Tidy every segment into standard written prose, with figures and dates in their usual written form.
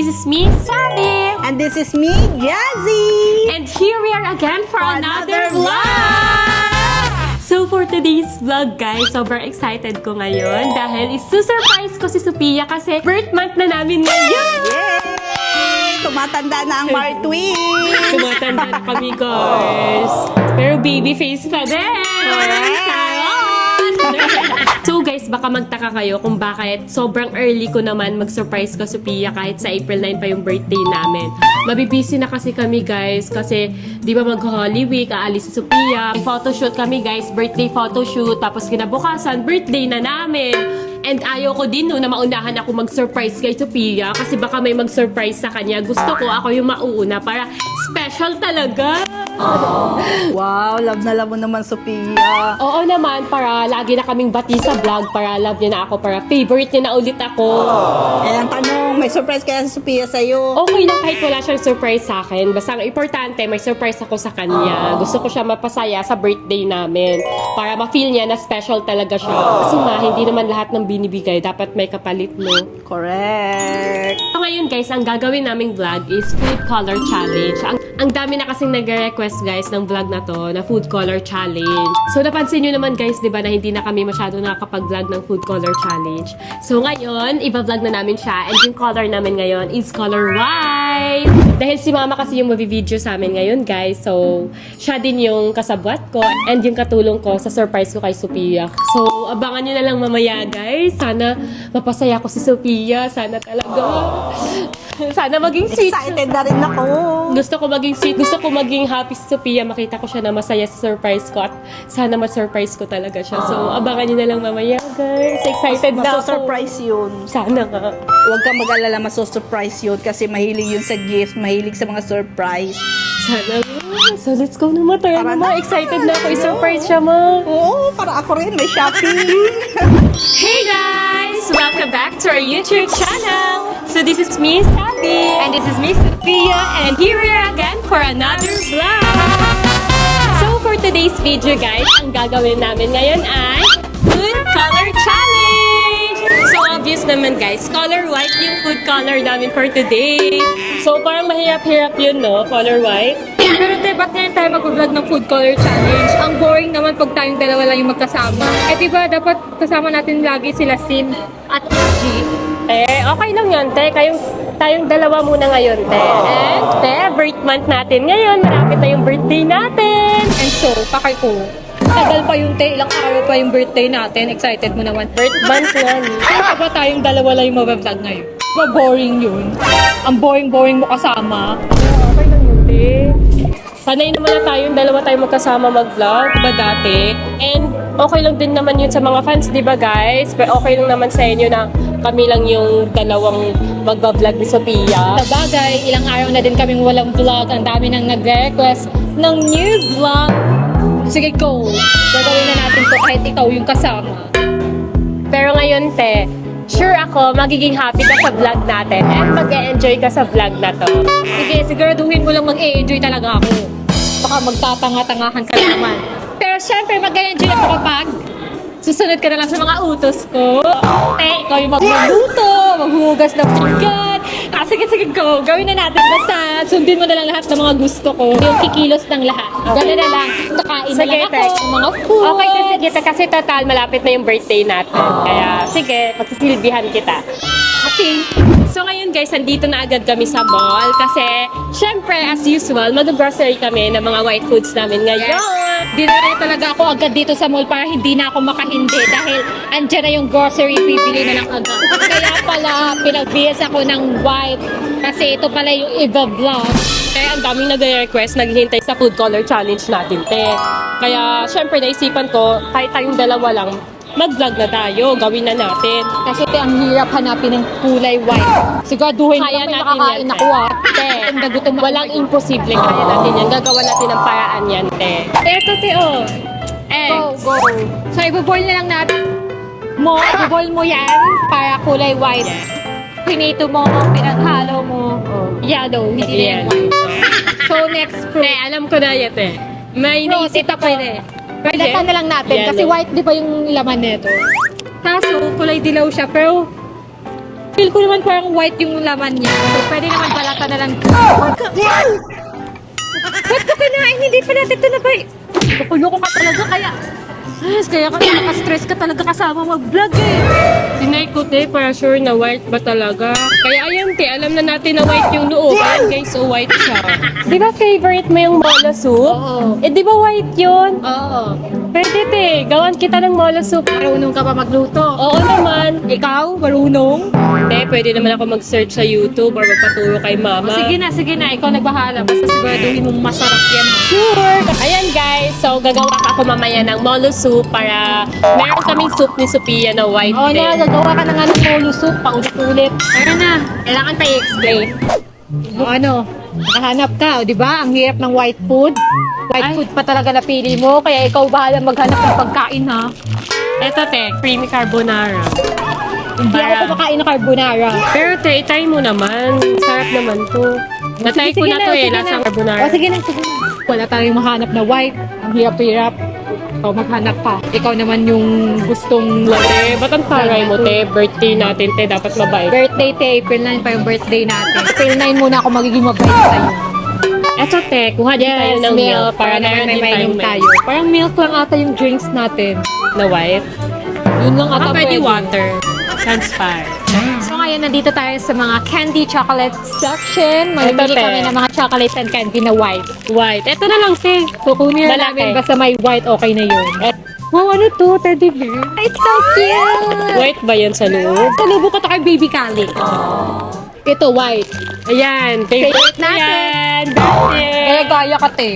This is me, Sabi. And this is me, Jazzy. And here we are again for another vlog! So for today's vlog guys, sobrang excited ko ngayon dahil isusurprise ko si Sophia kasi birth month na namin ngayon! Yay! Tumatanda na ang Martwi. Tumatanda na kami guys. Pero baby face pa din! So guys, baka magtaka kayo kung bakit sobrang early ko naman mag-surprise ko Sophia kahit sa April 9 pa yung birthday namin. Mabibisi na kasi kami guys kasi di ba mag-Holy Week, aalis si Sophia. Photoshoot kami guys, birthday photoshoot. Tapos kinabukasan, birthday na namin. And ayaw ko din na maunahan ako mag-surprise kay Sophia kasi baka may mag-surprise sa kanya. Gusto ko ako yung mauuna para special talaga. Wow, love na love mo naman, Sophia. Oo naman, para lagi na kaming bati sa vlog, para love niya na ako, para favorite niya na ulit ako. Eh, ang tanong, may surprise kaya si Sophia sa'yo? Okay lang kahit wala siyang surprise sa akin. Basta ang importante, may surprise ako sa kanya. Gusto ko siya mapasaya sa birthday namin. Para ma-feel niya na special talaga siya. Kasi hindi naman lahat ng binibigay, dapat may kapalit mo. Correct. So ngayon guys, ang gagawin naming vlog is food color challenge. Ang dami na kasing nag-request guys ng vlog na to, na food color challenge. So napansin nyo naman guys, di ba, na hindi na kami masyado nakakapag-vlog ng food color challenge. So ngayon, iba-vlog na namin siya. And yung color namin ngayon is color white. Dahil si mama kasi yung mabivideo sa amin ngayon guys. So siya din yung kasabwat ko and yung katulong ko sa surprise ko kay Sophia. So abangan nyo na lang mamaya guys. Sana mapasaya ko si Sophia. Sana talaga. Sana maging sweet. Excited na rin ako. Gusto ko maging sweet. Gusto ko maging happy si Sophia. Makita ko siya na masaya sa surprise ko. At sana ma-surprise ko talaga siya. So abangan nyo na lang mamaya guys. Excited na ako. Maso-surprise yun. Sana nga. Huwag kang mag-alala, maso-surprise yun kasi mahilig yun sa gift, mahilig sa mga surprise. Sana nga. So let's go na ma. Tara Ma. na. Excited na ako. I-surprise siya ma. Oo, para ako rin, may shopping. Hey guys! Welcome back to our YouTube channel! So this is me, Sabi. And this is me, Sophia. And here we are again for another vlog! So for today's video guys, ang gagawin namin ngayon ay food color challenge! So obvious naman guys, color white yung food color namin for today. So parang mahirap-hirap yun no, color white. Pero te, ba't ngayon tayo mag-vlog ng food color challenge? Ang boring naman pag tayong dalawa lang yung magkasama. Eh diba, dapat kasama natin lagi sila Sim at G. Okay lang yan, te. Tayong dalawa muna ngayon, te. And, te, birth month natin ngayon. Malapit na yung birthday natin. And so, pakay ko. Tagal pa yung te, ilang araw pa yung birthday natin. Excited mo naman. Birth month yan. Kaya ba tayong dalawa lang yung mag-vlog ngayon? Diba boring yun? Ang boring-boring mo kasama. Okay lang yun, te. Sanay naman na dalawa tayong magkasama mag-vlog, diba dati? And, okay lang din naman yun sa mga fans, diba guys? Pero okay lang naman sa inyo na kami lang yung dalawang magbablog ni Sophia. Sa bagay, ilang araw na din kaming walang vlog. Ang dami nang nag-request ng new vlog. Sige, go! Gagawin na natin to kahit ikaw yung kasama. Pero ngayon, te, sure ako, magiging happy ka sa vlog natin and mag-e-enjoy ka sa vlog na to. Sige, siguraduhin mo lang mag-e-enjoy talaga ako. Baka magtatanga-tangahan ka naman. Pero syempre, mag-e-enjoy ako kapag susunod ka na lang sa mga utos ko. Ikaw yung magluluto, maghuhugas ng pinggan. Sige, go. Gawin na natin. Basta sundin mo na lang lahat ng mga gusto ko. Yung kikilos ng lahat. Gano'n na lang. Kakain na lang ako. Ng mga food. Okay, sige, kasi total, malapit na yung birthday natin. Kaya, sige, magsisilbihan kita. Okay. So ngayon guys, andito na agad kami sa mall kasi syempre as usual, mag-grocery kami ng mga white foods namin ngayon. Dinala talaga ako agad dito sa mall para hindi na ako makahindi dahil andyan na yung grocery, bibili na lang agad. Kaya pala, pinagbihis ako ng white kasi ito pala yung iba-vlog. Kaya ang daming nag-request, naghihintay sa food color challenge natin, te. Kaya syempre naisipan ko, kahit tayong dalawa lang, mag-vlog na tayo, gawin na natin. Kasi te, ang hirap hanapin ng kulay white. Siguraduhin Kaya ko may natin makakain yan, ako ah. Te, Ang dagutom ako. walang imposible, kaya natin yan. Gagawa natin ng paraan yan, te. Eto te oh. Eggs. Go. So, iboboil na lang natin. Iboboil mo yan para kulay white. Pinito mo, pinaghalo mo. Yellow, hindi na Yan. yung white. So, next fruit. Te, alam ko na yan, te. May Fruit, naisip ito ako. pwede. Pilatan na lang natin kasi Yellow. white di ba yung laman nito. Kaso, kulay dilaw siya pero Feel ko naman parang white yung laman niya. So, pwede naman balata na lang. Ba't ko kinain? Hindi pa natin ito na ba? Loko ka talaga kaya. Yes, kaya ka naka-stress ka talaga kasama mag-vlog eh. Tinay ko, te, para sure na white ba talaga. Kaya ayan, te, alam na natin na white yung loob. Ayan, guys, so white siya. Di ba favorite mo yung molo soup? Oo. Eh, di ba white yun? Oo. Pwede, te. Gawan kita ng molo soup. Marunong ka pa magluto. Oo naman. Ikaw, marunong? Te, pwede naman ako mag-search sa YouTube or magpaturo kay mama. Sige na. Ikaw nagbahala. Basta siguraduhin mong masarap yan. Sure! Ayan guys, so gagawa ako mamaya ng molo soup para meron kaming soup ni Sophia na white Oo din. na, gagawa ka na nga ng molo soup. Paulit-ulit. Tara na. Kailangan pa i-explain. O ano, nakahanap ka, o di ba? Ang hirap ng white food. White Ay. food pa talaga napili mo, kaya ikaw bahala maghanap ng pagkain ha. Eto te, creamy carbonara. Hindi ako kumakain ng carbonara. Pero te, try mo naman. Sarap naman to. Natry ko na to eh, lasang carbonara. O sige na. Wala tayong mahanap na white. Ang hirap-hirap. O maghanap ka. Ikaw naman yung gustong Te, ba't ang taray mo te? Birthday natin te, dapat mabait. birthday te. April 9 pa yung birthday natin. April 9 muna ako magiging mabait sa'yo. Eto te, kuha din tayo ng milk para naman meron may din mainom tayong tayo. Parang milk lang ata yung drinks natin. na white. Yun lang ata Pwede water. Transparent. So ngayon, nandito tayo sa mga candy chocolate section. Mamimili Ito, te. kami ng mga chocolate and candy na white. White. Eto na lang te. Kukunin na Malaki. namin basta may white, okay na yun. Wow, ano to? Teddy bear? It's so cute! White ba yan sa loob? Salubo ko to kay Baby Kali. Ito, white. Ayan, favorite natin. natin. Birthday. Gaya-gaya ka, te.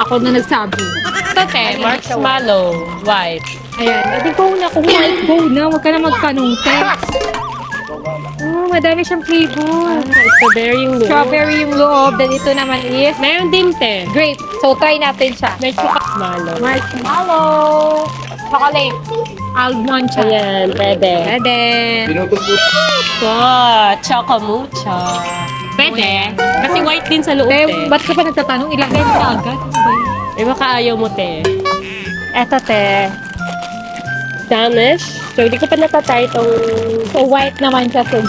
Ako na nagsabi. Ito te, marshmallow. White. Ayan, edi go na. Kung white, go na. Huwag ka na magkanong, te. Oh, madami siyang flavor. Strawberry yung loob. Strawberry yung loob. Then ito naman is Meron din te. grape. So, try natin siya. May marshmallow. Marshmallow. Chocolate. Almond siya. Ayan, pwede. Pwede. Ko, chocomucho. Pwede. Kasi white din sa loob Te, te. ba't ka pa nagtatanong? Ilagay mo na agad. Ano ba yun? Eh, baka ayaw mo te. Eto te. Danish. So, hindi ko pa natatry itong... So, white naman siya. So,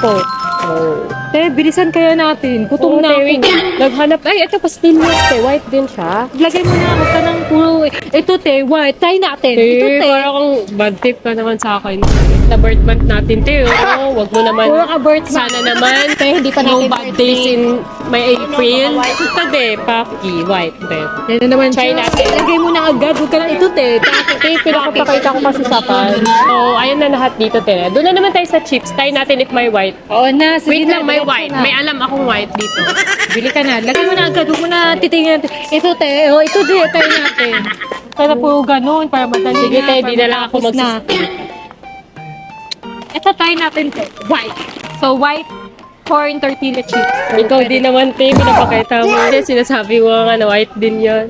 Oh. te, bilisan kaya natin. Gutom na ako. Naghanap. Ay, ito pastil mo te. White din siya. Lagay mo na. Huwag ka nang puro. Ito, te, white. Try natin. Ito, Eh, te. parang kang bad tip ka naman sa akin. Na birth month natin, te. Oh, wag mo naman. Puro ka birth month. Sana naman. Te, hindi pa No natin bad birthday. days in may April. Ito, de. Puffy. White, de. Yan na naman Try siya. natin. Lagay mo na agad. Huwag ka na. Ito, te. Te, pinakapakita ko kasi sa pan. So, ayan na lahat dito, te. Doon na naman tayo sa chips. Try natin if may white. Oo na. Sige Wait na, lang, may diretso white. na. May alam akong white dito. Bili ka na. Lagay mo na agad. Huwag mo na titingnan. Ito, te. O, ito, te. Try natin. Para puro ganun. Para madali Sige, na. te. Para Di na lang ako matapos na. Ito, try natin, te. White. So, white corn tortilla chips. Ikaw din naman, te. Pinapakita mo. Hindi, sinasabi mo nga na white din yon.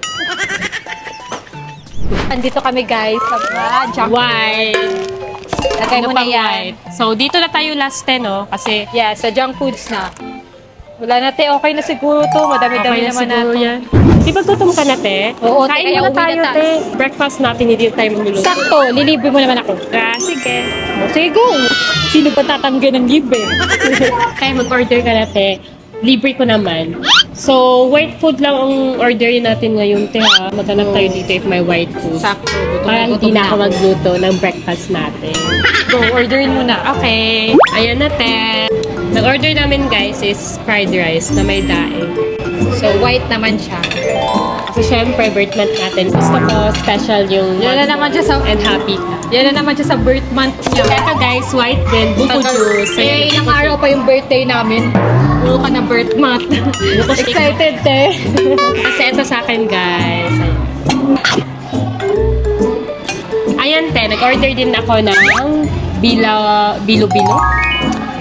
Andito kami, guys, sa mga junk food. White. Lagay mo na pang yan. white. So, dito na tayo last 10, no? Kasi, Yeah, sa junk foods na. Wala na, te. Okay na siguro to. Madami-dami okay na naman siguro natin. yan. Di ba gutom ka na, te? Oo, te, Kain kaya muna uwi tayo, na tayo. te. Breakfast natin, hindi tayo magluluto. Sakto, lilibre mo naman ako. Sige. Sige, go. Sino ba tatangga ng libre? Kaya mag-order ka na, te. Libre ko naman. So, white food lang ang orderin natin ngayon, te, ha? Maghanap tayo dito if may white food. Sakto, Para hindi na ako magluto ng breakfast natin. Go, orderin mo na. Okay. Ayan na, te. Nag-order namin, guys, is fried rice na may daing. So, white naman siya. Kasi syempre, birth month natin. Gusto ko special yung Yan na naman siya sa... and happy ka. Yan na naman siya sa birth month niya. Eto guys, white din. Buko juice. Kaya ilang araw pa yung birthday namin. Puro ka na birth month. Buko shake. Excited, te. Kasi ito sa akin, guys. Ayan, te. Nag-order din ako ng bilo-bilo.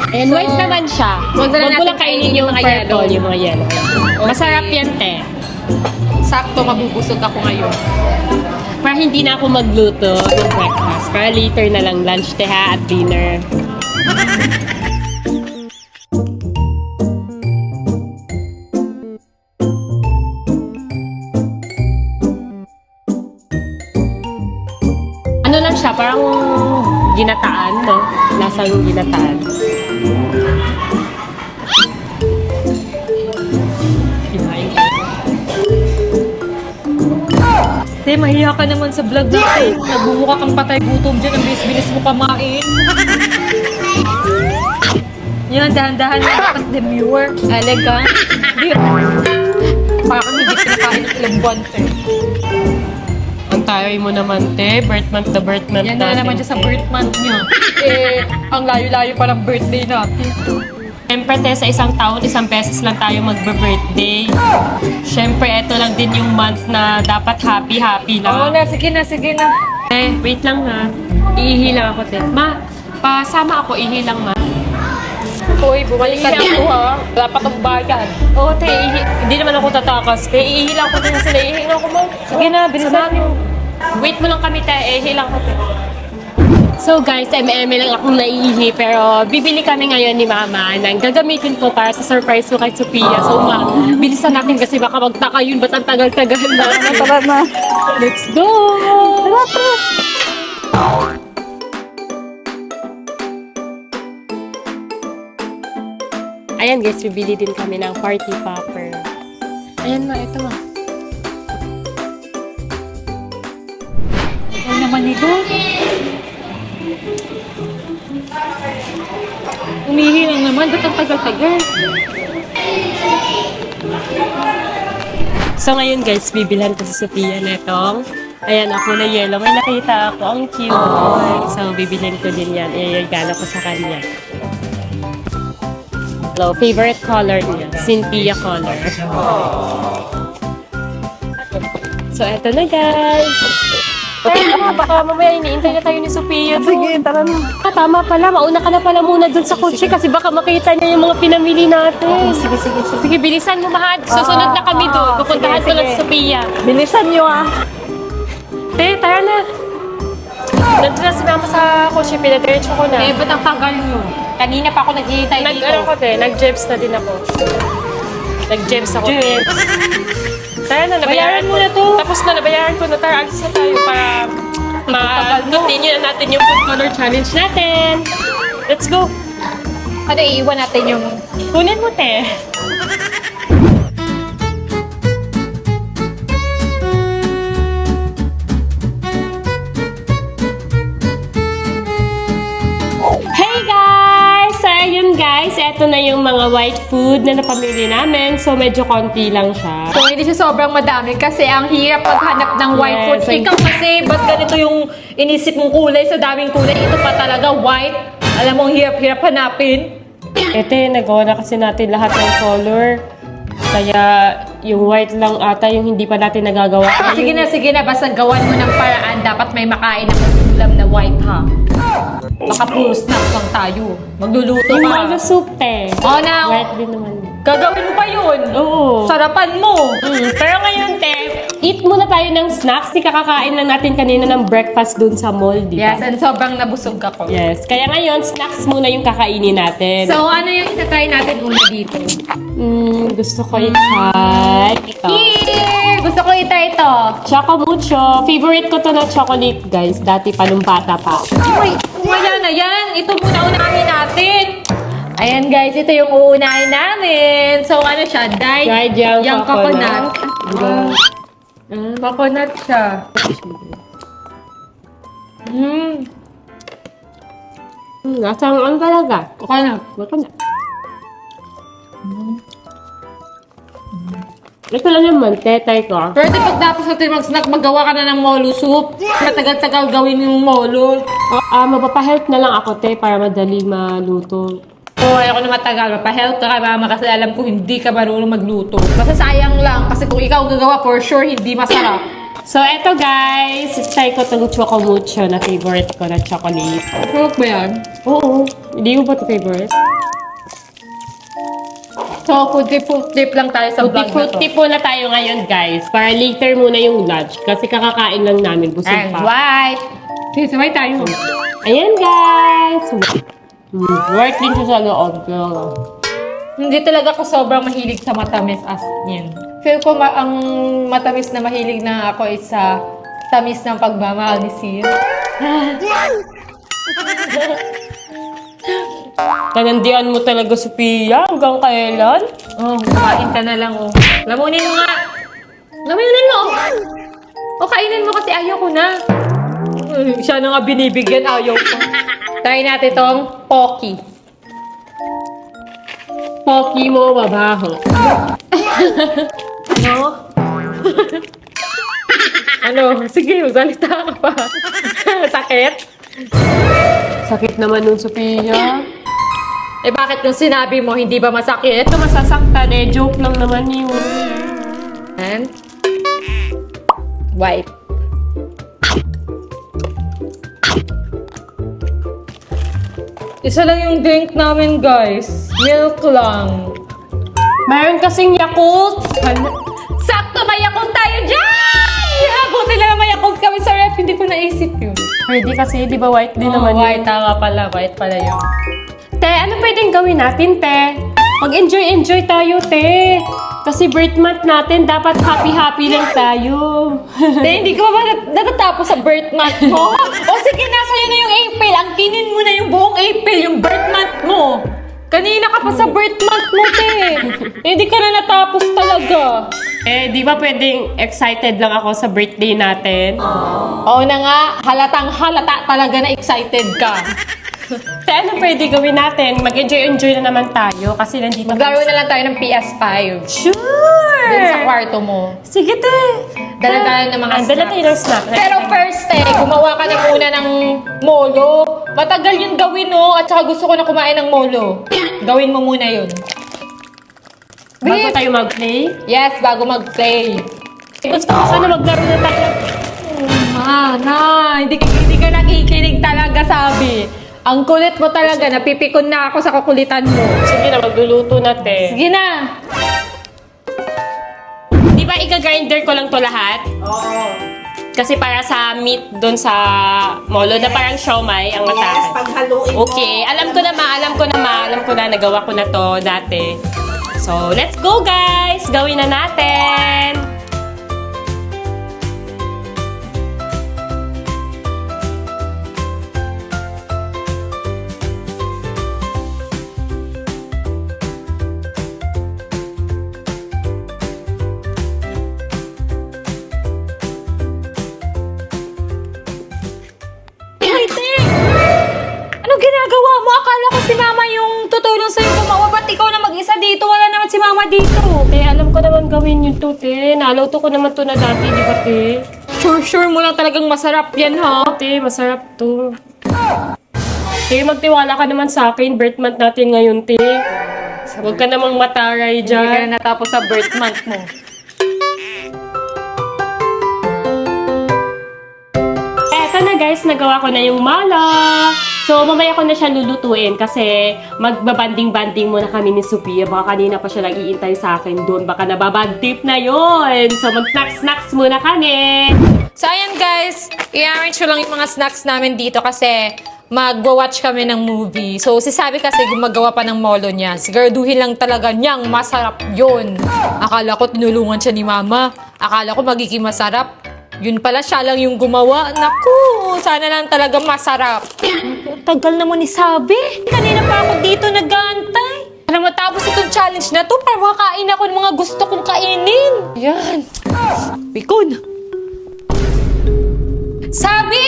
And So, white naman siya. wag na Wag mo natin lang kainin yung mga purple, yellow. yung mga yellow. Masarap yan, te. Sakto, mabubusog ako ngayon. Para hindi na ako magluto ng breakfast. Para later na lang lunch, te, ha, at dinner. Ano lang siya, parang ginataan, no? Lasang ginataan. Te, mahiya ka naman sa vlog natin. Nagbumuka kang patay gutom dyan. Ang bilis-bilis mo kamain. Yan, dahan-dahan na dapat demure. Elegant. Hindi. Parang hindi pinakain ng ilang buwan, te. Ang tayo mo naman, te. Birth month na birth month Yan na naman dyan sa birth month niya. Eh, ang layo-layo pa ng birthday natin. Siyempre, te, sa isang taon, isang beses lang tayo magbe-birthday. Siyempre, eto lang din yung month na dapat happy-happy Oo lang. na, sige na, sige na. Te, wait lang ha. Iihi lang ako, te. Ma, pasama ako, ihi lang, ma. Uy, bumalik ka dito ha. Wala pa kang bayan. Oo, te, ihi. Hindi naman ako tatakas. Te, ihi lang ako, te, kasi naihi ako, ma. Sige na, bilisan mo. Wait mo lang kami, te. Ihi lang ako, te. So guys, lang akong naiihi pero bibili kami ngayon ni Mama ng gagamitin ko para sa surprise ko kay Sophia. So bilisan natin kasi baka magtaka yun ba't ang tagal-tagal na. Tara na. Let's go! Ayan guys, bibili din kami ng party popper. Ayan ma, ito ma. Ano naman ito? Umihi lang naman, ba't ang tagal-tagal? So ngayon guys, bibilhan ko si Sophia netong. Ayan ako na yellow. May nakita ako. Ang cute. So bibilhin ko din yan. Iregalo ko sa kanya. So, favorite color niya. Cynthia color. So eto na guys. Okay, baka mamaya iniintay na tayo ni Sophia. Sige, tara na. Tama pala. Mauna ka na pala muna dun sa kotse kasi baka makita niya yung mga pinamili natin. Sige. Sige, bilisan mo mahal. Susunod na kami doon. Pupuntahan ko lang si Sophia. Bilisan nyo ah. Te, tara na. Nandun na si Mama sa kotse. Pinadiretso ko na. Eh, ba't ang tagal nyo? Kanina pa ako naghihintay dito. Nag-ano ko te, nag-jebs na din ako. Nag-jebs ako. Jebs. Tara na, nabayaran mo na to. Tapos na, nabayaran ko na. Tara, alis na tayo para ma-continue na natin yung food color challenge natin. Let's go. Ano, iiwan natin yung... Kunin mo, te. Hey guys! So, ayun guys, eto na yung mga white food na napamili namin. So, medyo konti lang siya. So, hindi siya sobrang madami kasi ang hirap maghanap ng white food. Yes, Ikaw kasi, ba't ganito yung inisip mong kulay sa daming kulay? Ito pa talaga, white. Alam mo, ang hirap-hirap hanapin. Ete, nagawa na kasi natin lahat ng color. Kaya, yung white lang ata yung hindi pa natin nagagawa. Sige na, basta gawan mo ng paraan. Dapat may makain ng ulam na white, ha? Baka puro snacks lang tayo. Magluluto Yung ka. malo soup, te. Oo na, White din naman. gagawin mo pa yun. Oo. Sarapan mo. Pero ngayon, te, eat muna tayo ng snacks. Di kakakain lang natin kanina ng breakfast dun sa mall, di ba? Yes, and sobrang nabusog ako. Yes. Kaya ngayon, snacks muna yung kakainin natin. So, ano yung itatry natin una dito? Gusto ko i-try ito. Yay! Gusto ko itry ito. Choco Mucho. Favorite ko to na chocolate, guys. Dati pa nung bata pa. Uy, wala na yan. Ito muna unahin natin. Ayan guys, ito yung uunahin namin. So ano siya? Dried young coconut. coconut. Coconut siya. Lasang ano talaga? Coconut. Coconut. Ito lang naman, tetay ko. Pero di pagtapos natin mag-snack, magawa ka na ng molo soup. Matagal-tagal gawin yung molo. Mapapahelp na lang ako, te, para madali maluto. Oh, ayoko na matagal. Mapahelp ka kay mama kasi alam ko hindi ka marunong magluto. Basta sayang lang kasi kung ikaw gagawa, for sure hindi masarap. So, eto guys, try ko itong Choco Mucho na favorite ko na chocolate. Masarap ba yan? Oo. Hindi mo ba ito favorite? So, food tip lang tayo sa vlog na to. Fruity po na tayo ngayon, guys. Para later muna yung lunch. Kasi kakakain lang namin. Busog And pa. white. Sige, sabay tayo. Ayan, guys. Work din siya sa loob. Hindi talaga ako sobrang mahilig sa matamis as in. Feel ko ang matamis na mahilig na ako is sa tamis ng pagmamahal ni Sid. Tanandian mo talaga, Sophia. Hanggang kailan? Oh, kumain ka na lang oh. Lamunin mo nga. Lamunin mo! O kainin mo kasi ayaw ko na. Siya na nga binibigyan, ayaw ko. Try natin tong Pocky. Pocky mo, mabaho. Ano? Ano? Sige, magsalita ka pa. Sakit? Sakit naman nun, Sophia. Eh bakit yung sinabi mo, hindi ba masakit? Ito masasaktan eh. Joke lang naman yun. And wipe. Isa lang yung drink namin, guys. Milk lang. Mayroon kasing Yakult. Sakto, may Yakult tayo dyan! Buti na lang may Yakult kami sa ref. Hindi ko naisip yun. Pwede kasi, di ba white din Oh, naman white. yun. Tama pala. White pala yun. Te, ano pwedeng gawin natin, te? Mag-enjoy tayo, te. Kasi birth month natin, dapat happy-happy lang tayo. Te, hindi ka ba natatapos sa birth month mo? O sige, nasa yun na yung April. Ang kinin mo na yung buong April, yung birth month mo. Kanina ka pa sa birth month mo, te. Hindi ka na natapos talaga. Eh, di ba pwedeng excited lang ako sa birthday natin? Oo na nga, halatang halata talaga na excited ka. Te, ano pwede gawin natin? Mag-enjoy na naman tayo kasi nandito Maglaro na lang tayo ng PS5. Sure! Dun sa kwarto mo. Sige, te. Dala tayo ng mga Dala tayo ng snack. Pero first, gumawa ka na muna ng molo. Matagal yun gawin, no? At saka gusto ko na kumain ng molo. Gawin mo muna yun. Bago tayo mag-play? Yes, bago mag-play. Gusto ko sana maglaro na tayo. Hindi ka nakikinig talaga, sabi. Ang kulit mo talaga, napipikon na ako sa kakulitan mo. Sige na, magluluto na, te. Sige na. Di ba iga-grinder ko lang to lahat? Oo. Kasi para sa meat doon sa molo na parang siomay ang Yes, matake. paghaluin mo. Okay, alam ko na, nagawa ko na to dati. So, let's go guys! Gawin na natin! Ano ginagawa mo? Akala ko si Mama yung tutulong sa'yo gumawa. Ba't ikaw na mag-isa dito? Wala naman si Mama dito. Te, alam ko naman gawin yun to, te. Naluto ko naman to na dati, di ba, te? Sure mo lang talagang masarap yan, ha? Te, masarap to. Te, magtiwala ka naman sa akin. Birth month natin ngayon, te. Huwag ka namang mataray Hindi ka dyan. na natapos sa birth month mo. Eto na guys, nagawa ko na yung mala. So, mamaya ko na siya lulutuin kasi magbabanding-banding muna kami ni Sophia. Baka kanina pa siya nag-iintay sa akin doon. Baka nababad trip na yon. So, mag-snacks muna kami. So, ayan guys. I-arrange ko lang yung mga snacks namin dito kasi magwa-watch kami ng movie. So, si Sabi kasi gumagawa pa ng molo niya. Siguraduhin lang talaga niyang masarap yun. Akala ko tinulungan siya ni Mama. Akala ko magiging masarap. Yun pala, siya lang yung gumawa. Naku, sana lang talaga masarap. Tagal naman ni Sabi. Kanina pa ako dito nag-aantay. Alam mo, tapos itong challenge na to, para makain ako ng mga gusto kong kainin. Yan. Pikon. Sabi!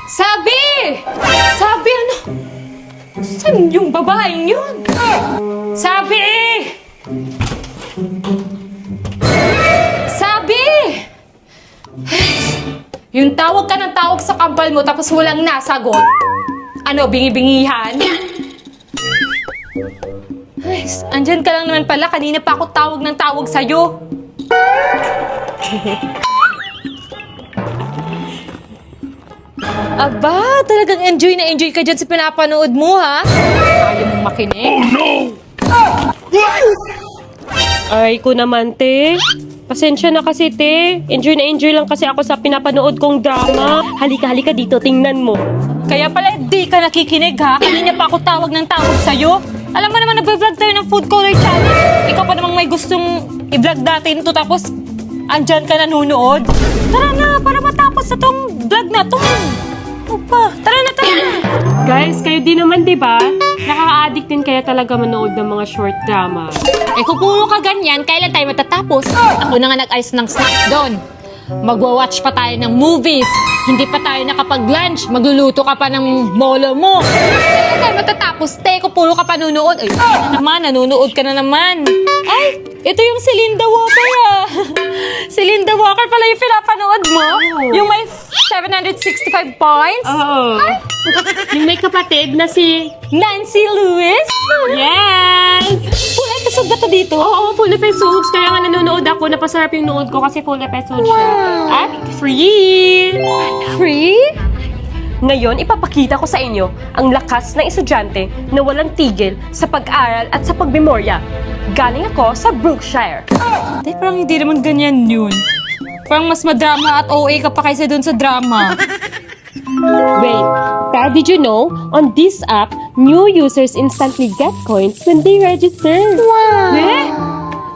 Sabi! Sabi, ano? Saan yung babaeng yun? Sabi! Sabi! Yung tawag ka ng tawag sa kampal mo tapos walang nasagot. Ano, bingi-bingihan? Ay, andyan ka lang naman pala. Kanina pa ako tawag ng tawag sa'yo. Aba, talagang enjoy na enjoy ka dyan sa pinapanood mo, ha? Ayaw mong makinig. Oh, no! Ay ko naman, te. Pasensya na kasi, te. Enjoy na enjoy lang kasi ako sa pinapanood kong drama. Halika dito, tingnan mo. Kaya pala di ka nakikinig, ha? Kanina pa ako tawag ng tawag sa'yo. Alam mo naman, nag-vlog tayo ng food color challenge. Ikaw pa namang may gustong i-vlog natin to tapos andyan ka nanonood. Tara na, para matapos na tong vlog na to. Opa, tara na, tara na. Guys, kayo din naman, di ba? Nakaka-addict din kaya talaga manood ng mga short drama. Eh kung puro ka ganyan, kailan tayo matatapos? Ako na nga nag-ayos ng snacks doon. Magwa-watch pa tayo ng movies. Hindi pa tayo nakapag-lunch. Magluluto ka pa ng molo mo. Kailan tayo matatapos? Te, kung puro ka pa nunood. Ay, na naman, nanunood ka na naman. Ay, ito yung si Linda Walker ah. Si Linda Walker pala yung pinapanood mo? Yung may 765 points? Oo. Yung may kapatid na si... Nancy Lewis? Yes! Full episode ba to dito? Oo, full episodes. Kaya nga nanonood ako. Napasarap yung nood ko kasi full episode siya. At free! Free? Ngayon, ipapakita ko sa inyo ang lakas ng estudyante na walang tigil sa pag-aral at sa pagmemorya. Galing ako sa Brookshire. Hindi, parang hindi naman ganyan yun. Parang mas madrama at OA ka pa kaysa dun sa drama. Wait, pero did you know, on this app, new users instantly get coins when they register. Wow! Eh?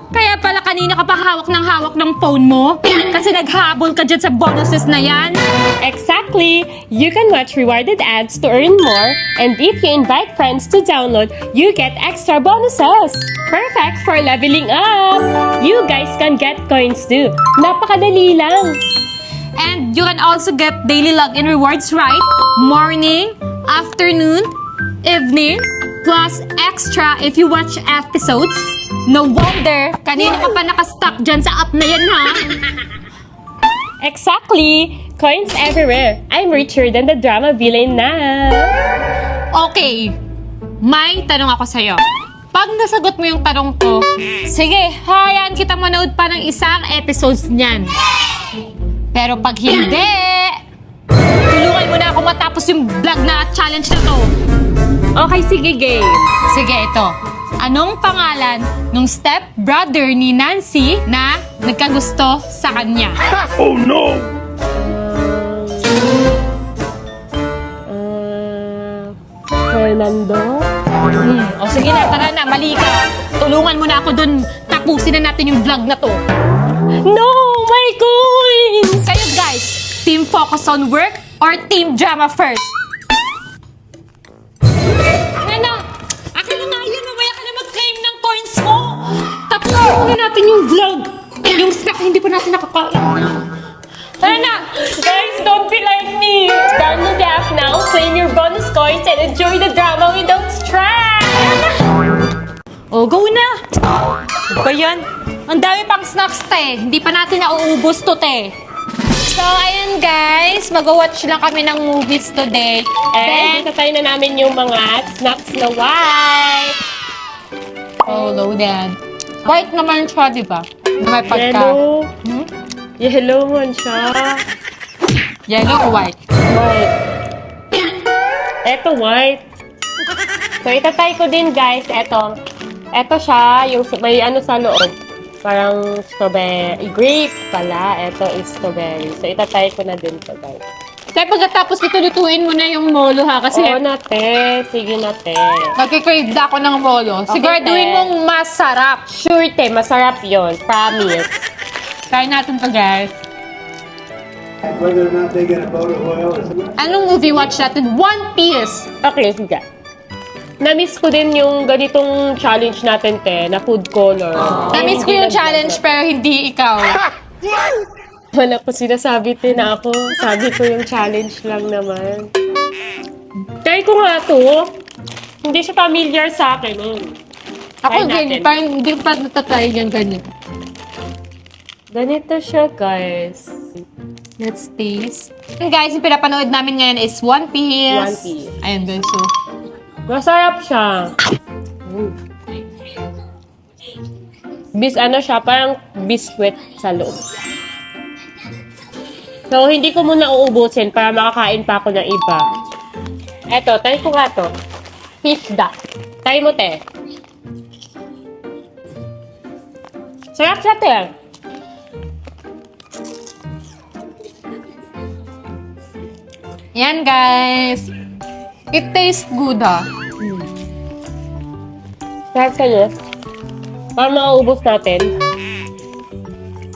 Kaya pala kanina ka pa hawak ng phone mo? Kasi naghabol ka dyan sa bonuses na yan? Exactly! You can watch rewarded ads to earn more, and if you invite friends to download, you get extra bonuses! Perfect for leveling up! You guys can get coins too. Napakadali lang! And you can also get daily login rewards, right? Morning, afternoon, evening, plus extra if you watch episodes. No wonder, kanina ka pa nakastuck dyan sa app na yan, ha? Exactly! Coins everywhere. I'm richer than the drama villain now. Okay, may tanong ako sa'yo. Pag nasagot mo yung tanong ko, sige, hayaan kita manood pa ng isang episodes niyan. Pero pag hindi, tulungan mo na ako matapos yung vlog na challenge na to. Okay, sige, game. Sige, ito. Anong pangalan nung step-brother ni Nancy na nagkagusto sa kanya? Fernando? O sige na, tara na, mali ka. Tulungan mo na ako dun. Tapusin na natin yung vlog na to. No! My coins! Kayo guys, team focus on work or team drama first? Ano? Akin na nga yun, mamaya ka na mag-claim ng coins mo. Tapusin muna natin yung vlog. Yung snack hindi pa natin nakakain. Tara na! Guys, don't be like me! Download the app now, claim your bonus coins, and enjoy the drama without stress! O, go na! Ano ba yan? Ang dami pang snacks, te. Hindi pa natin nauubos to, te. So, ayun guys. Mag-watch lang kami ng movies today. And itatry na namin yung mga snacks na white. Oh, loaded. White naman siya, di ba? Na may pagka... Yellow. Yellow man siya. Yellow or white? White. Eto, white. So, itatry ko din, guys. Eto. Eto siya, yung may ano sa loob. Parang strawberry. Grape pala. Eto is strawberry. So, itatry ko na din to, guys. Kaya pagkatapos ito, lutuin mo na yung molo, ha? Kasi Oo na, te. Sige na, te. nagkikrave na ako ng molo. Okay, Siguraduhin te. mong masarap. Sure, te. Masarap yon. Promise. Try natin to, guys. Whether or not they get a boat of oil is Anong movie watch natin? One Piece. Okay, sige. Na-miss ko din yung ganitong challenge natin, te, na food color. Na-miss ko yung challenge pero hindi ikaw. Wala ko sinasabi, te, na ako. Sabi ko yung challenge lang naman. Try ko nga to. Hindi siya familiar sa akin. Ako Try din, natin. parang hindi pa natatry yan ganyan. Ganito siya, guys. Let's taste. And guys, yung pinapanood namin ngayon is One Piece. One Piece. Ayun guys, so. Masarap siya. Ano siya, parang biscuit sa loob. So, hindi ko muna uubusin para makakain pa ako ng iba. Eto, try ko nga to. Fish duck. Try mo, te. Sarap siya, te. Yan guys. It tastes good ha. Sarap siya. Para makaubos natin.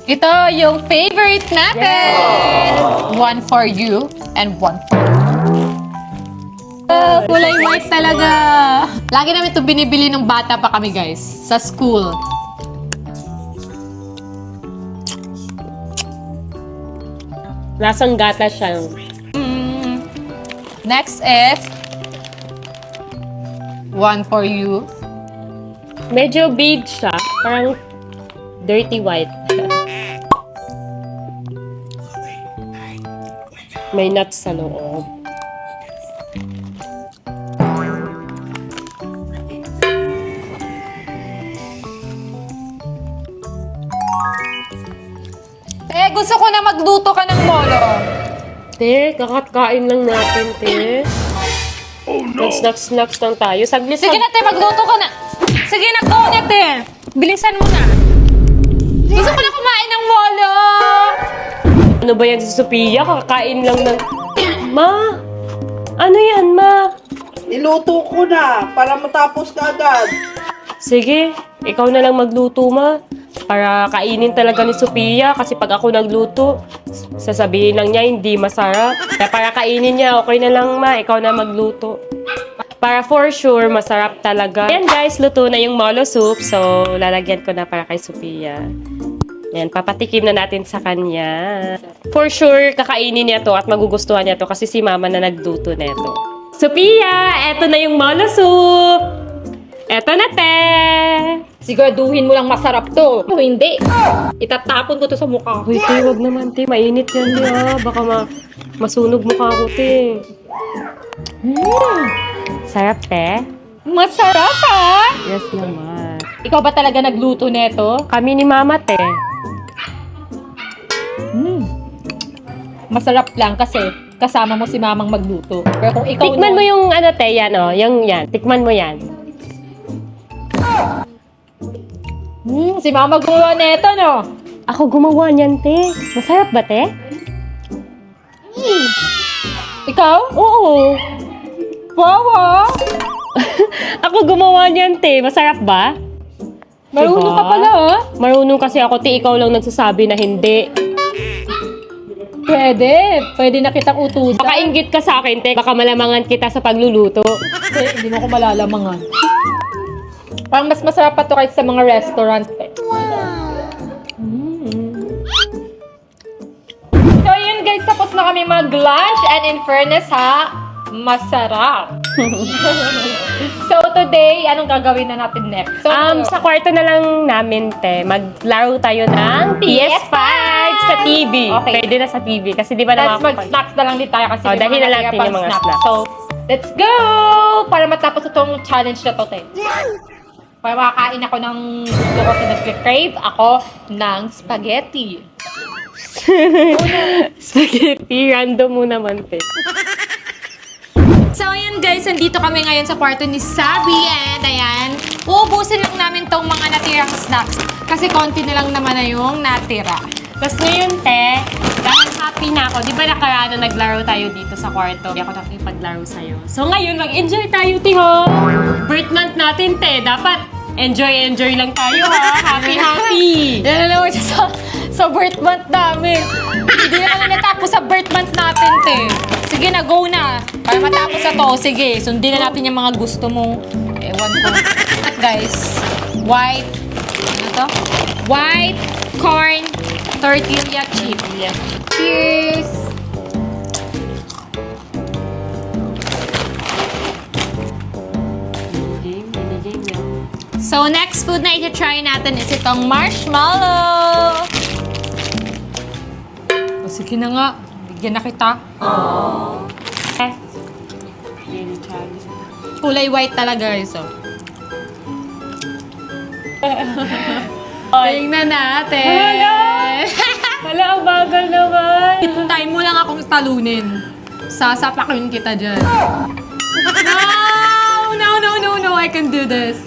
Ito yung favorite natin. One for you and one for me. Kulay white talaga. Lagi namin ito binibili nung bata pa kami, guys. Sa school. Lasang gata siya. Next is one for you. Medyo beige siya. Parang dirty white. May nuts sa loob. Gusto ko na magluto ka ng molo. Te, kakatkain lang natin, te. Oh no! Snacks lang tayo. Saglit Sige na, te, magluto ka na. Sige na, go na, te. Bilisan mo na. Gusto ko na kumain ng molo. Ano ba yan si Sophia? Kakakain lang ng... Ma! Ano yan, ma? Niluto ko na para matapos ka agad. Sige, ikaw na lang magluto, ma. Para kainin talaga ni Sophia. Kasi pag ako nagluto, sasabihin lang niya hindi masarap. Kaya para kainin niya, okay na lang, ma. Ikaw na magluto. Para for sure, masarap talaga. Ayan guys, luto na yung molo soup. So, lalagyan ko na para kay Sophia. Yan, papatikim na natin sa kanya. For sure, kakainin niya to at magugustuhan niya to kasi si mama na nagluto neto. Sophia, eto na yung molo soup. Eto na, te. Siguraduhin mo lang masarap to. Kung hindi, itatapon ko to sa mukha. Uy, te, wag naman, te. Mainit yan, te, ha. Baka masunog mukha ko, te. Sarap, te. Masarap, ha? Yes naman. Ikaw ba talaga nagluto neto? Kami ni mama, te. Masarap lang kasi kasama mo si mamang magluto. Pero kung ikaw Tikman mo yung ano, te, yan, oh. Yung yan. Tikman mo yan. si mama gumawa neto, no? Ako gumawa niyan, te. Masarap ba, te? Ikaw? Oo. Wow, ha? Ako gumawa niyan, te. Masarap ba? Marunong Diba? ka pala, ha? Marunong kasi ako, te. Ikaw lang nagsasabi na hindi. Pwede. Pwede na kitang utusan. Baka inggit ka sa akin, te. Baka malamangan kita sa pagluluto. Hindi mo ko malalamangan. Parang mas masarap pa to kahit sa mga restaurant. So yun guys, tapos na kami mag-lunch and in fairness ha, masarap. So today, anong gagawin na natin next? So, Sa kwarto na lang namin, te, maglaro tayo ng PS5 sa TV. Okay. Pwede na sa TV. Kasi di ba let's naman... mag-snacks na lang din tayo kasi Oh, may dahil mga na natira natin pang yung mga snacks. So, let's go! Para matapos itong challenge na to, te. Para makakain ako ng gusto ko kasi nag-crave ako ng spaghetti. Spaghetti, random mo naman, te. So, ayan guys, nandito kami ngayon sa kwarto ni Sabi and ayan, uubusin lang namin tong mga natirang snacks kasi konti na lang naman na yung natira. Tapos ngayon, te, dahil happy na ako. Di ba nakaraan na naglaro tayo dito sa kwarto? Hindi ako nakipaglaro sa'yo. So ngayon, mag-enjoy tayo, tiho! Birth month natin, te. Dapat enjoy lang tayo, ha? Happy! Yan na naman siya sa birth month namin. Hindi na kami natapos sa birth month natin, te. Sige na, go na. Para matapos na to, sige, sundin na natin yung mga gusto mong, ewan ko. At guys, white, ano to? White corn tortilla chip. Cheers! Minigame yan. So, next food na iti-try natin is itong marshmallow. O, sige na nga. Bigyan na kita. Eh. Kulay white talaga, guys. So. Tingnan natin. Wala, ang bagal naman. Time mo lang akong talunin. Sasapakin kita dyan. No, I can do this.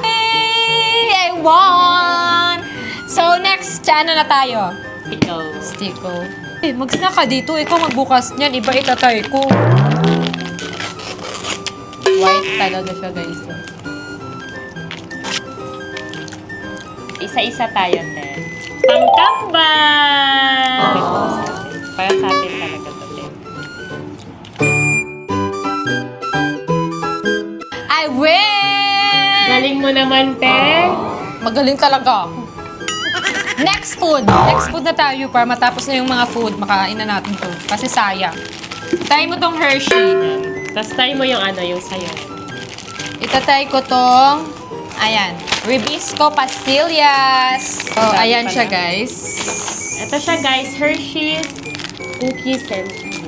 Hey, I won! So, next, ano na tayo? Ikaw. Stiko. Mag-snack ka dito. Ikaw magbukas niyan. Iba itatay ko. White talaga siya, guys. Isa-isa tayo, te. Pangkambal! Para sa atin talaga to, te. naman, te. Magaling talaga ako. Next food. Next food na tayo para matapos na yung mga food. Makain na natin to. Kasi sayang. Try mo tong Hershey. Tapos tayo mo yung ano, yung sayo. Itatry ko tong, ayan, Ribisco Pastillas. Oh, ayan siya, guys. Ito siya, guys. Hershey's Cookies and Cream.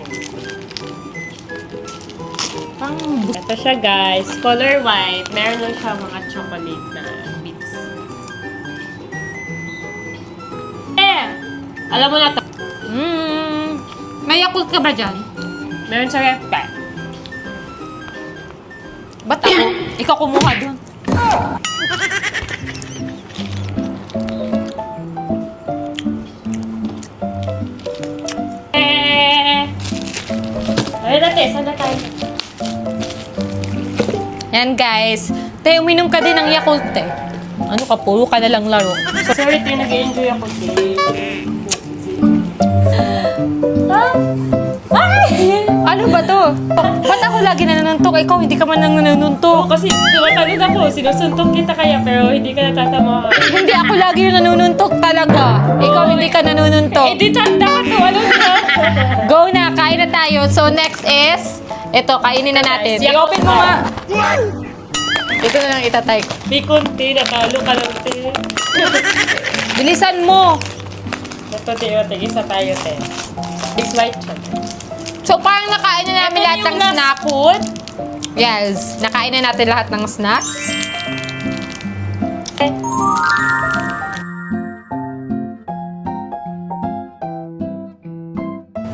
Ito siya, guys. Color white. Meron lang siya mga chocolate na bits. Alam mo na to. May Yakult ka ba dyan? Meron sa ref pack. Ba't ako? Ikaw kumuha dun. Ayun na, te. Saan na tayo? Yan, guys. Te, uminom ka din ng Yakult, te. Ano ka, puro ka na lang laro. Sorry, te. Nag-enjoy ako, te. Ano ba to? Ba't ako lagi nanununtok? Ikaw, hindi ka man nang nanununtok. Kasi tumatalon ako. Sinusuntok kita kaya, pero hindi ka natatamaan. Hindi ako lagi yung nanununtok talaga. Ikaw, hindi ka nanununtok. Eh, di tanda ka to. Ano na? Go na, kain na tayo. So, next is, ito, kainin na natin. Yes, I-open mo nga. Ito na lang itatay ko. Di konti. Natalo ka lang, te. Bilisan mo. Ito, te. Isa tayo, te. This white siya. So, parang nakain na namin lahat ng snack food. Yes, nakain na natin lahat ng snacks.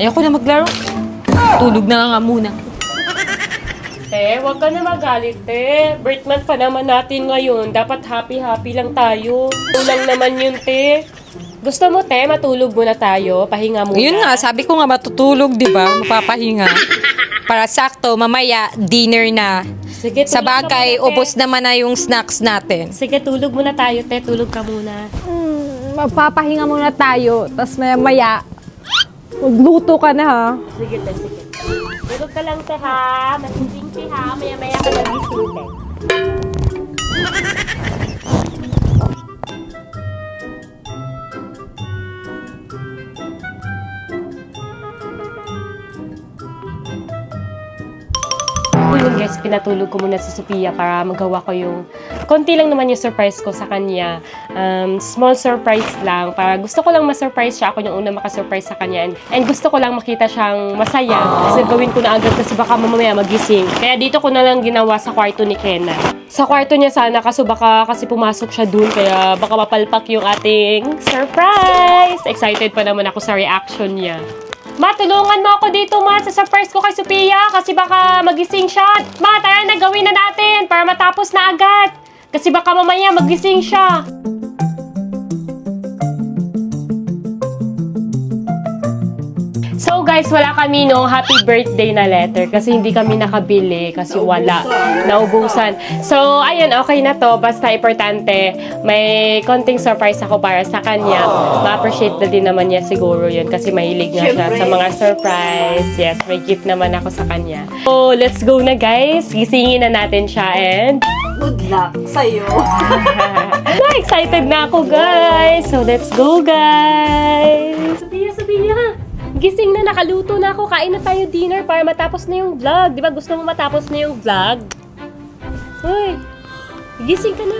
Ayoko na maglaro. Tulog na nga muna. Te, huwag ka na magalit, te. Birth month pa naman natin ngayon. Dapat happy-happy lang tayo. Kulang naman yun, te. Gusto mo, te, matulog muna tayo. Pahinga muna. Yun nga, sabi ko nga matutulog, di ba? Mapapahinga. Para sakto, mamaya, dinner na. Sige, Sa tulog ka bagay, muna, te. ubos naman na yung snacks natin. Sige, tulog muna tayo, te. Tulog ka muna. Magpapahinga muna tayo, tapos maya-maya, magluto ka na ha. Sige, te, sige. Tulog ka lang, te, ha. Masising, te, ha. Maya-maya ka magising, te. Yun guys, pinatulog ko muna si Sophia para magawa ko yung konti lang naman yung surprise ko sa kanya. Small surprise lang. Para gusto ko lang ma-surprise siya. Ako yung una makasurprise sa kanya. And gusto ko lang makita siyang masaya. Kasi gawin ko na agad kasi baka mamaya magising. Kaya dito ko na lang ginawa sa kwarto ni Kenna. Sa kwarto niya sana kasi baka kasi pumasok siya dun. Kaya baka mapalpak yung ating surprise. Excited pa naman ako sa reaction niya. Ma, tulungan mo ako dito, ma, sa surprise ko kay Sophia kasi baka magising siya. Ma, tara na, gawin na natin para matapos na agad. Kasi baka mamaya magising siya. So guys, wala kami no happy birthday na letter kasi hindi kami nakabili kasi wala. Naubusan. So, ayun, okay na to. Basta importante, may konting surprise ako para sa kanya. Ma-appreciate na din naman niya siguro yun kasi mahilig nga siya sa mga surprise. Yes, may gift naman ako sa kanya. So, let's go na guys. Gisingin na natin siya and Good luck sa'yo. excited na ako guys. So, let's go guys. Sophia. Gising na, nakaluto na ako. Kain na tayo dinner para matapos na yung vlog. Di ba gusto mo matapos na yung vlog? Hoy, gising ka na.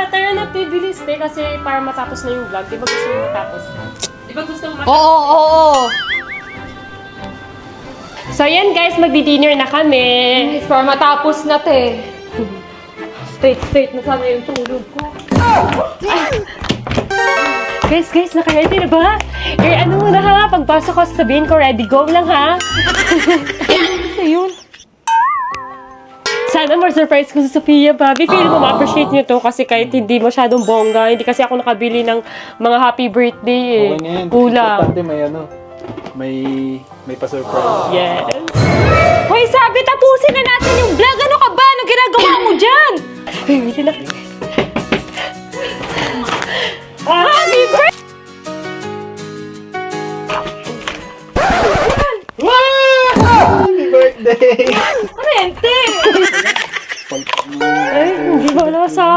Tara na, bilis te. Kasi para matapos na yung vlog. Di ba gusto mo matapos na? Di ba gusto mo matapos? Oo. So yan guys, magdi-dinner na kami. Para matapos na, te. Straight na sana yung tulog ko. Guys, naka-ready na ba? Ano mo na ha? Pagpasok ko, sabihin ko, ready, go lang ha? Ayun. Sana more surprise ko sa Sophia, Bobby. Feel mo ma-appreciate niyo to kasi kahit hindi masyadong bongga, hindi kasi ako nakabili ng mga happy birthday eh. Okay na yan. Kulang. Importante may pa-surprise. Yes. Hoy, sabi, tapusin na natin yung vlog. Ano ka ba? Anong ginagawa mo dyan? Ay, wait na. Happy birthday! Happy birthday! Rente!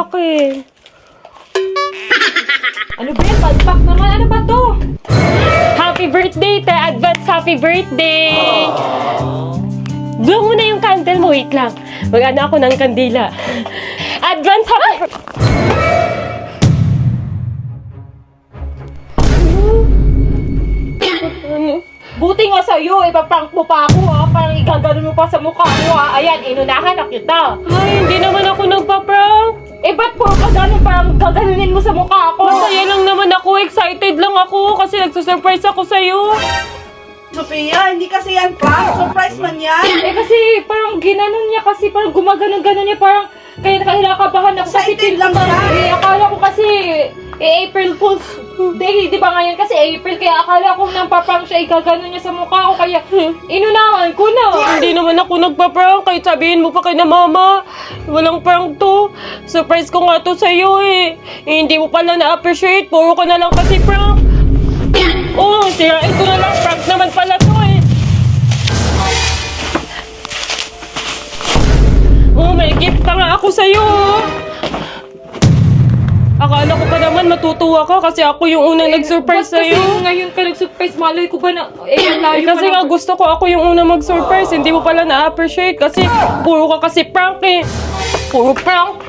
akin. Ano ba yan? Pagpak naman. Ano ba to? Happy birthday, te! Advance happy birthday! Blow mo na yung candle mo. Wait lang. Mag-ano ako ng kandila. Advance happy Buti nga sa'yo, ipaprank mo pa ako ha. Parang igagano mo pa sa mukha mo ha. Ayan, inunahan na kita. Ay, hindi naman ako nagpa-prank. Eh, ba't puro ka gano'n parang gaganunin mo sa mukha ako? Masaya lang naman ako. Excited lang ako kasi nagsusurprise ako sa'yo. Sophia, hindi kasi yan prank. Surprise man yan. Eh, kasi parang ginanon niya kasi parang gumaganon-ganon niya parang kaya nakahilakabahan ako kasi Excited lang siya. Eh, akala ko kasi April Fool's Day, di ba ngayon kasi April, kaya akala ko nang paprank siya, igaganon niya sa mukha ko, kaya inunahan ko na. Hindi naman ako nagpa-prank. Kahit sabihin mo pa kay na mama. Walang prank to. Surprise ko nga to sa'yo eh. Hindi mo pala na-appreciate. Puro ka na lang kasi prank. Oh, sirain ko na lang. Prank naman pala to eh. Oh, may gift pa nga ako sa'yo. Akala ko pa naman matutuwa ka kasi ako yung unang nag-surprise Ba't sa'yo. kasi ngayon ka nag-surprise? Malay ko ba na, ang layo Kasi pa nga na- gusto ko ako yung unang mag-surprise. Hindi mo pala na-appreciate kasi puro ka kasi prank eh. Puro prank.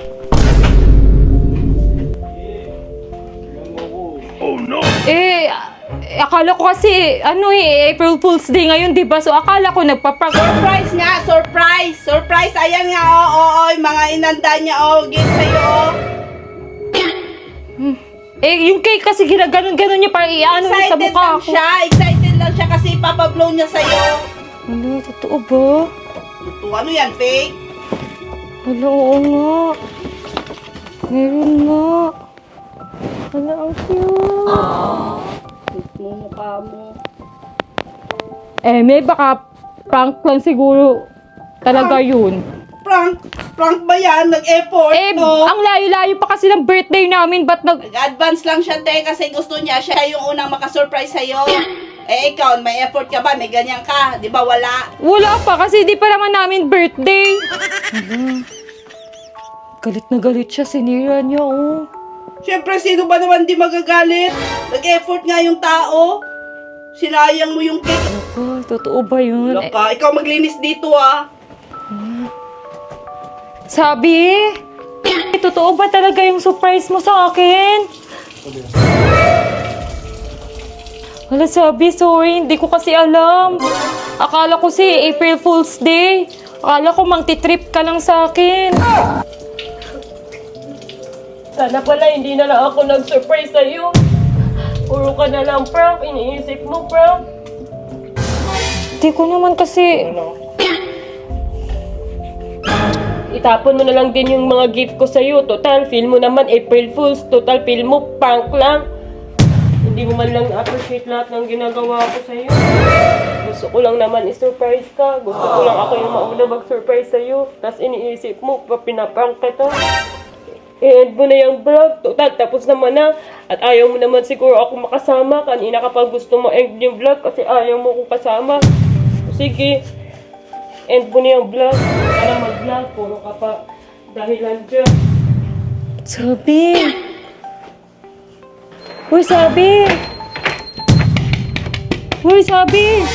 Akala ko kasi, April Fool's Day ngayon, di ba? So, akala ko nagpa-prank. Surprise nga, surprise. Surprise, ayan nga, yung mga inanda niya, gift sa'yo, Eh, yung cake kasi ginaganon-ganon niya para iano niya sa Excited mukha lang ko. excited lang siya kasi ipapablow niya sa'yo. Ano, totoo ba? Totoo, ano yan, fake? Wala, oo nga. Meron nga. Wala, ang cute. Mukha mo. May baka prank lang siguro talaga yun. Prank? Prank ba yan? Nag-effort to. Ang layo-layo pa kasi ng birthday namin, ba't Nag-advance lang siya, te, kasi gusto niya. Siya yung unang makasurprise sa'yo. Eh, ikaw, may effort ka ba? May ganyan ka. Di ba wala? Wala pa kasi di pa naman namin birthday. Galit na galit siya. Sinira niya, oh. Siyempre, sino ba naman di magagalit? Nag-effort nga yung tao. Sinayang mo yung cake. Ako, totoo ba yun? Wala ka. Ikaw maglinis dito, Sabi, totoo ba talaga yung surprise mo sa akin? Wala, sabi, sorry. Hindi ko kasi alam. Akala ko si April Fool's Day. Akala ko mang-titrip ka lang sa akin. Sana pala hindi na lang ako nag-surprise sa'yo. Puro ka na lang prank. Iniisip mo prank. Hindi ko naman kasi... Itapon mo na lang din yung mga gift ko sa'yo. Total, feel mo naman April Fool's. Total, feel mo prank lang. Hindi mo man lang appreciate lahat ng ginagawa ko sa'yo. Gusto ko lang naman i-surprise ka. Gusto ko lang ako yung mauna mag-surprise sa'yo. Tapos iniisip mo, pinaprank kita. I-end mo na yung vlog. Total, tapos naman na. At ayaw mo naman siguro ako makasama. Kanina kapag gusto mo end yung vlog kasi ayaw mo kong kasama. Sige. End mo na yung vlog. Para mag-vlog. Puro ka pa dahilan dyan. Sabi. Uy, sabi. Uy, sabi.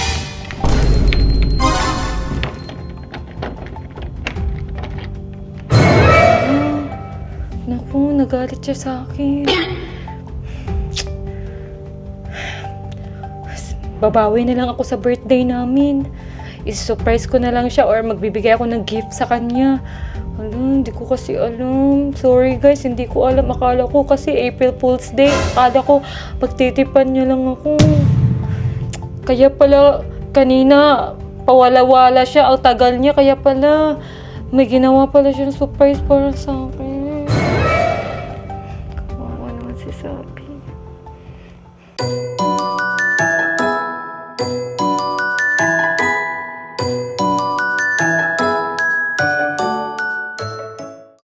Naku, nagalit siya sa akin. Babawi na lang ako sa birthday namin. I-surprise ko na lang siya or magbibigay ako ng gift sa kanya. Alam, hindi ko kasi alam. Sorry guys, hindi ko alam. Akala ko kasi April Fool's Day. Akala ko pagtitipan niya lang ako. Kaya pala kanina pawala-wala siya. Ang tagal niya. Kaya pala may ginawa pala siyang surprise para sa akin. Kawawa naman si Sabi.